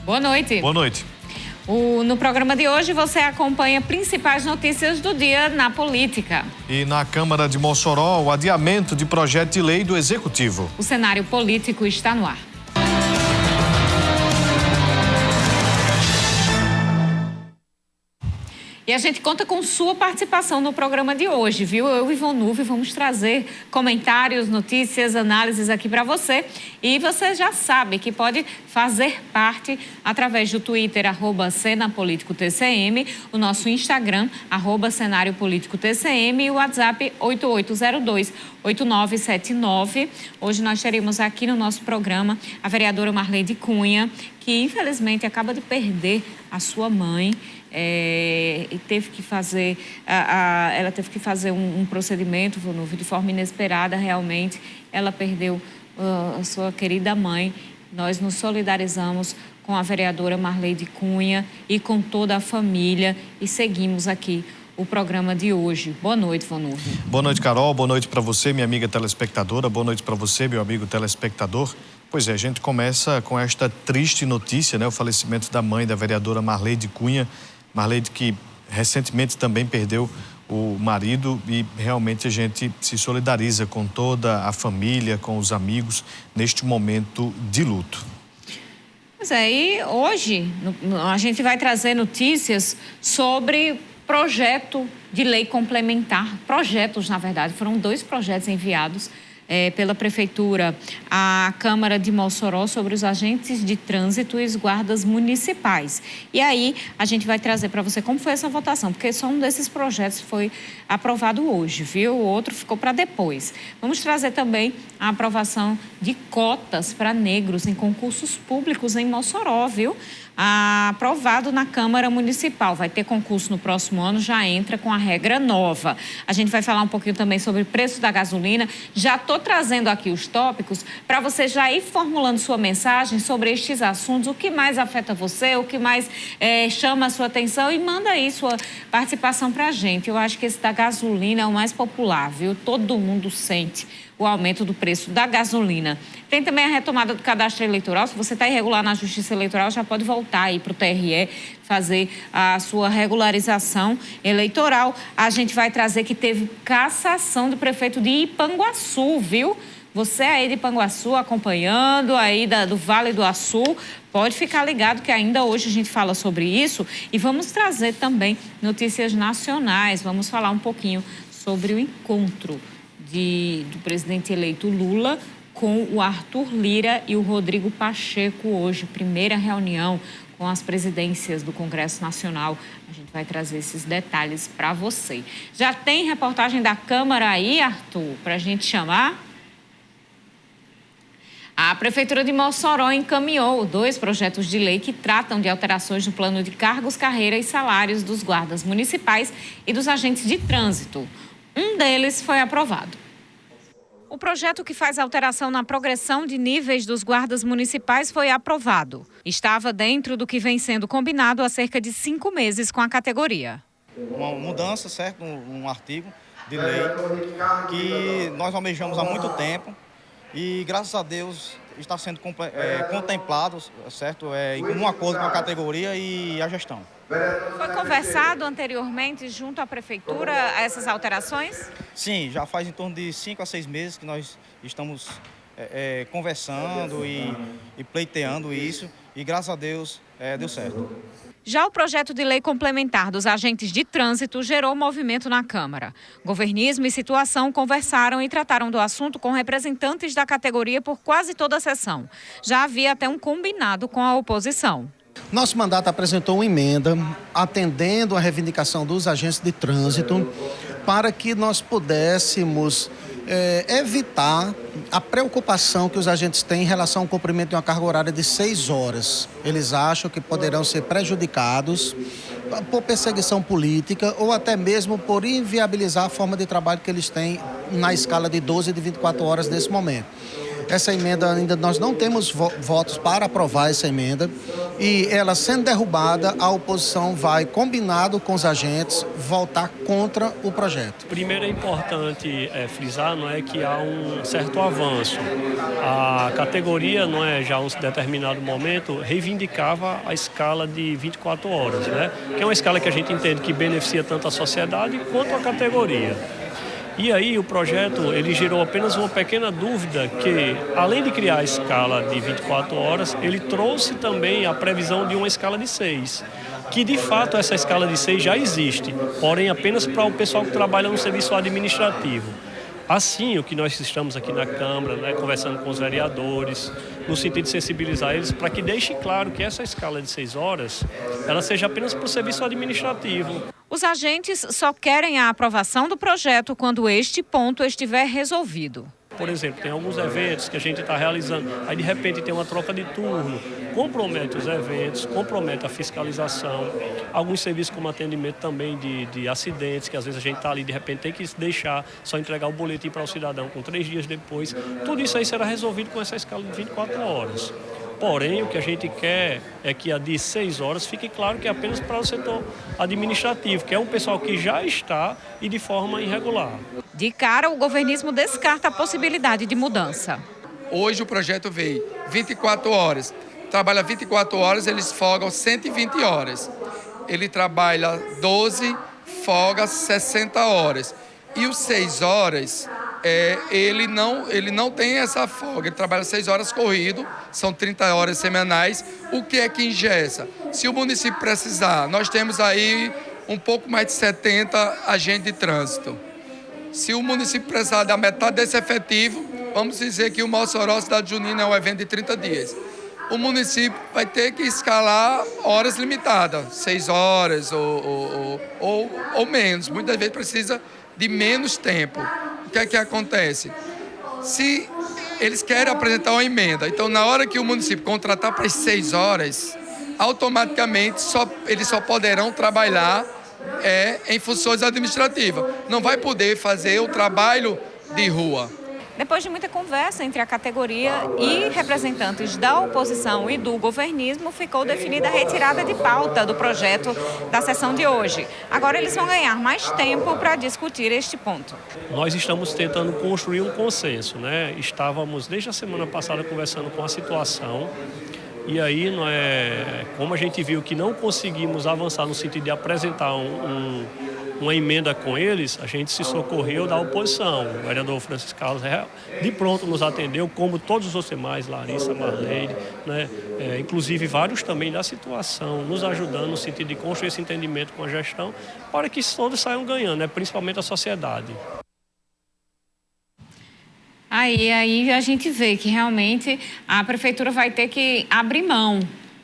Boa noite. Boa noite. No programa de hoje você acompanha principais notícias do dia na política. E na Câmara de Mossoró, o adiamento de projeto de lei do Executivo. O cenário político está no ar. E a gente conta com sua participação no programa de hoje, viu? Eu e Ivone vamos trazer comentários, notícias, análises aqui para você. E você já sabe que pode fazer parte através do Twitter, @CenaPolíticoTCM, o nosso Instagram, @CenárioPolíticoTCM e o WhatsApp 8802-8979. Hoje nós teremos aqui no nosso programa a vereadora Marleide Cunha, que infelizmente acaba de perder a sua mãe. E teve que fazer, ela teve que fazer um procedimento de forma inesperada, realmente. Ela perdeu a sua querida mãe. Nós nos solidarizamos com a vereadora Marleide Cunha e com toda a família e seguimos aqui o programa de hoje. Boa noite, Vanúvio. Boa noite, Carol. Boa noite para você, minha amiga telespectadora. Boa noite para você, meu amigo telespectador. Pois é, a gente começa com esta triste notícia, né? O falecimento da mãe da vereadora Marleide Cunha. Marleide, que recentemente também perdeu o marido, e realmente a gente se solidariza com toda a família, com os amigos, neste momento de luto. Pois é, e hoje a gente vai trazer notícias sobre projeto de lei complementar. Projetos, na verdade, foram 2 projetos enviados pela Prefeitura à Câmara de Mossoró sobre os agentes de trânsito e os guardas municipais. E aí a gente vai trazer para você como foi essa votação, porque só um desses projetos foi aprovado hoje, viu? O outro ficou para depois. Vamos trazer também a aprovação de cotas para negros em concursos públicos em Mossoró, viu? Aprovado na Câmara Municipal. Vai ter concurso no próximo ano, já entra com a regra nova. A gente vai falar um pouquinho também sobre o preço da gasolina. Já estou trazendo aqui os tópicos para você já ir formulando sua mensagem sobre estes assuntos, o que mais afeta você, o que mais chama a sua atenção, e manda aí sua participação para a gente. Eu acho que esse da gasolina é o mais popular, viu? Todo mundo sente o aumento do preço da gasolina. Tem também a retomada do cadastro eleitoral. Se você está irregular na Justiça Eleitoral, já pode voltar aí para o TRE fazer a sua regularização eleitoral. A gente vai trazer que teve cassação do prefeito de Ipanguaçu, viu? Você aí de Ipanguaçu acompanhando aí do Vale do Açu, pode ficar ligado que ainda hoje a gente fala sobre isso, e vamos trazer também notícias nacionais. Vamos falar um pouquinho sobre o encontro do presidente eleito Lula com o Arthur Lira e o Rodrigo Pacheco hoje, primeira reunião com as presidências do Congresso Nacional. A gente vai trazer esses detalhes para você. Já tem reportagem da Câmara aí, Arthur, para a gente chamar? A Prefeitura de Mossoró encaminhou 2 projetos de lei que tratam de alterações no plano de cargos, carreira e salários dos guardas municipais e dos agentes de trânsito. Um deles foi aprovado. O projeto que faz alteração na progressão de níveis dos guardas municipais foi aprovado. Estava dentro do que vem sendo combinado há cerca de 5 meses com a categoria. Uma mudança, certo, um artigo de lei que nós almejamos há muito tempo e, graças a Deus, está sendo contemplado, certo, em um acordo com a categoria e a gestão. Foi conversado anteriormente junto à Prefeitura essas alterações? Sim, já faz em torno de 5 a 6 meses que nós estamos conversando e pleiteando isso, e graças a Deus deu certo. Já o projeto de lei complementar dos agentes de trânsito gerou movimento na Câmara. Governismo e situação conversaram e trataram do assunto com representantes da categoria por quase toda a sessão. Já havia até um combinado com a oposição. Nosso mandato apresentou uma emenda atendendo a reivindicação dos agentes de trânsito para que nós pudéssemos evitar a preocupação que os agentes têm em relação ao cumprimento de uma carga horária de 6 horas. Eles acham que poderão ser prejudicados por perseguição política ou até mesmo por inviabilizar a forma de trabalho que eles têm na escala de 12 e de 24 horas nesse momento. Essa emenda ainda nós não temos votos para aprovar essa emenda e ela sendo derrubada, a oposição vai, combinado com os agentes, votar contra o projeto. Primeiro é importante frisar, não é, que há um certo avanço. A categoria, não é, já em um determinado momento reivindicava a escala de 24 horas, né, que é uma escala que a gente entende que beneficia tanto a sociedade quanto a categoria. E aí o projeto ele gerou apenas uma pequena dúvida que, além de criar a escala de 24 horas, ele trouxe também a previsão de uma escala de 6, que de fato essa escala de 6 já existe, porém apenas para o pessoal que trabalha no serviço administrativo. Assim, o que nós estamos aqui na Câmara, né, conversando com os vereadores, no sentido de sensibilizar eles, para que deixe claro que essa escala de 6 horas, ela seja apenas para o serviço administrativo. Os agentes só querem a aprovação do projeto quando este ponto estiver resolvido. Por exemplo, tem alguns eventos que a gente está realizando, aí de repente tem uma troca de turno, compromete os eventos, compromete a fiscalização, alguns serviços como atendimento também de acidentes, que às vezes a gente está ali de repente tem que deixar, só entregar o boletim para o cidadão com 3 dias depois. Tudo isso aí será resolvido com essa escala de 24 horas. Porém, o que a gente quer é que a de 6 horas fique claro que é apenas para o setor administrativo, que é um pessoal que já está e de forma irregular. De cara, o governismo descarta a possibilidade de mudança. Hoje o projeto veio 24 horas. Trabalha 24 horas, eles folgam 120 horas. Ele trabalha 12, folga 60 horas. E os 6 horas... ele não tem essa folga, ele trabalha 6 horas corrido, são 30 horas semanais. O que é que engessa? Se o município precisar, nós temos aí um pouco mais de 70 agentes de trânsito. Se o município precisar da metade desse efetivo, vamos dizer que o Mossoró Cidade Junina é um evento de 30 dias. O município vai ter que escalar horas limitadas, 6 horas ou menos. Muitas vezes precisa de menos tempo. O que é que acontece? Se eles querem apresentar uma emenda, então na hora que o município contratar para as 6 horas, automaticamente eles só poderão trabalhar em funções administrativas. Não vai poder fazer o trabalho de rua. Depois de muita conversa entre a categoria e representantes da oposição e do governismo, ficou definida a retirada de pauta do projeto da sessão de hoje. Agora eles vão ganhar mais tempo para discutir este ponto. Nós estamos tentando construir um consenso, né? Estávamos desde a semana passada conversando com a situação e aí, como a gente viu que não conseguimos avançar no sentido de apresentar uma emenda com eles, a gente se socorreu da oposição. O vereador Francisco Carlos de pronto nos atendeu, como todos os outros demais, Larissa, Marleide, né? Inclusive vários também da situação, nos ajudando no sentido de construir esse entendimento com a gestão, para que todos saiam ganhando, né? Principalmente a sociedade. Aí a gente vê que realmente a prefeitura vai ter que abrir mão.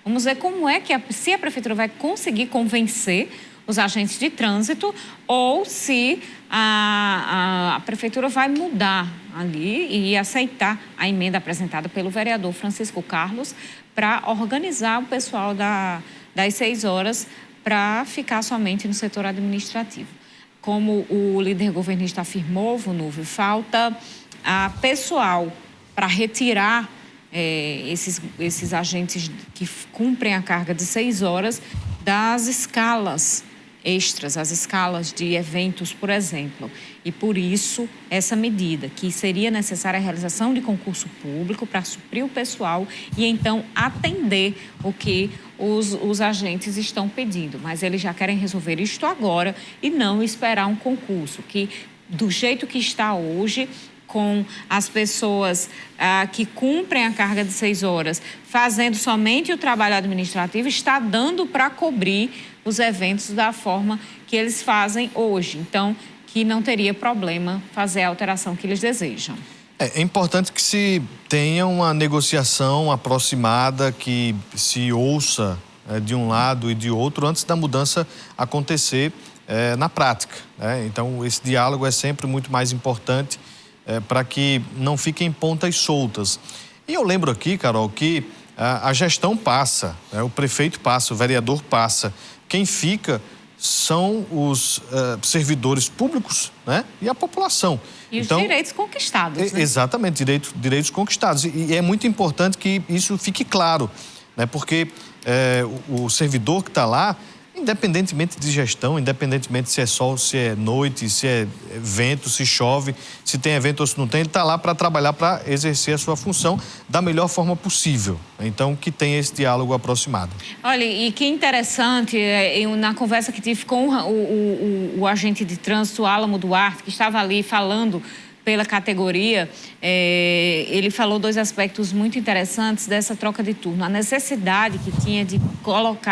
Vamos ver como é que se a prefeitura vai conseguir convencer os agentes de trânsito ou se a prefeitura vai mudar ali e aceitar a emenda apresentada pelo vereador Francisco Carlos para organizar o pessoal das 6 horas para ficar somente no setor administrativo. Como o líder governista afirmou, Vunúvio, falta pessoal para retirar esses agentes que cumprem a carga de 6 horas das escalas extras, as escalas de eventos, por exemplo. E por isso, essa medida, que seria necessária a realização de concurso público para suprir o pessoal e então atender o que os agentes estão pedindo. Mas eles já querem resolver isto agora e não esperar um concurso, que do jeito que está hoje, com as pessoas que cumprem a carga de 6 horas, fazendo somente o trabalho administrativo, está dando para cobrir os eventos da forma que eles fazem hoje. Então, que não teria problema fazer a alteração que eles desejam. É importante que se tenha uma negociação aproximada, que se ouça de um lado e de outro antes da mudança acontecer na prática, né? Então, esse diálogo é sempre muito mais importante para que não fiquem pontas soltas. E eu lembro aqui, Carol, que a gestão passa, né? O prefeito passa, o vereador passa. Quem fica são os servidores públicos, né? E a população. E os direitos conquistados, né? Exatamente, direitos conquistados. E é muito importante que isso fique claro, né? Porque o servidor que está lá, independentemente de gestão, independentemente se é sol, se é noite, se é vento, se chove, se tem evento ou se não tem, ele está lá para trabalhar, para exercer a sua função da melhor forma possível. Então, que tenha esse diálogo aproximado. Olha, e que interessante, na conversa que tive com o agente de trânsito, Álamo Duarte, que estava ali falando pela categoria, ele falou 2 aspectos muito interessantes dessa troca de turno. A necessidade que tinha de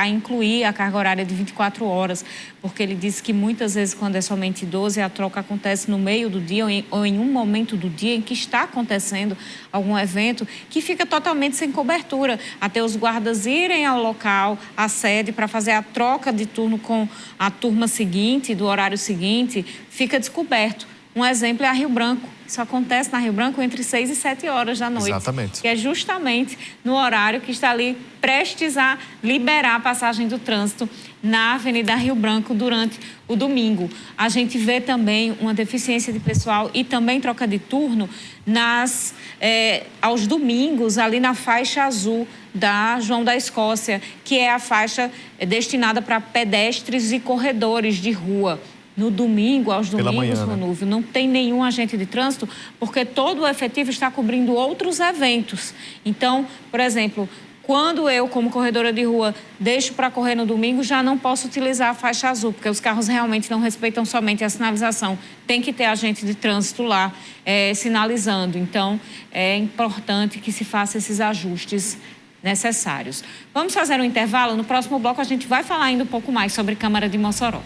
incluir a carga horária de 24 horas, porque ele disse que muitas vezes, quando é somente 12, a troca acontece no meio do dia ou em um momento do dia em que está acontecendo algum evento que fica totalmente sem cobertura, até os guardas irem ao local, à sede, para fazer a troca de turno com a turma seguinte, do horário seguinte, fica descoberto. Um exemplo é a Rio Branco. Isso acontece na Rio Branco entre 6 e 7 horas da noite. Exatamente. Que é justamente no horário que está ali prestes a liberar a passagem do trânsito na Avenida Rio Branco durante o domingo. A gente vê também uma deficiência de pessoal e também troca de turno aos domingos, ali na faixa azul da João da Escócia, que é a faixa destinada para pedestres e corredores de rua. No domingo, aos domingos, Ronúvio, não tem nenhum agente de trânsito, porque todo o efetivo está cobrindo outros eventos. Então, por exemplo, quando eu, como corredora de rua, deixo para correr no domingo, já não posso utilizar a faixa azul, porque os carros realmente não respeitam somente a sinalização. Tem que ter agente de trânsito lá sinalizando. Então, é importante que se faça esses ajustes necessários. Vamos fazer um intervalo. No próximo bloco, a gente vai falar ainda um pouco mais sobre Câmara de Mossoró.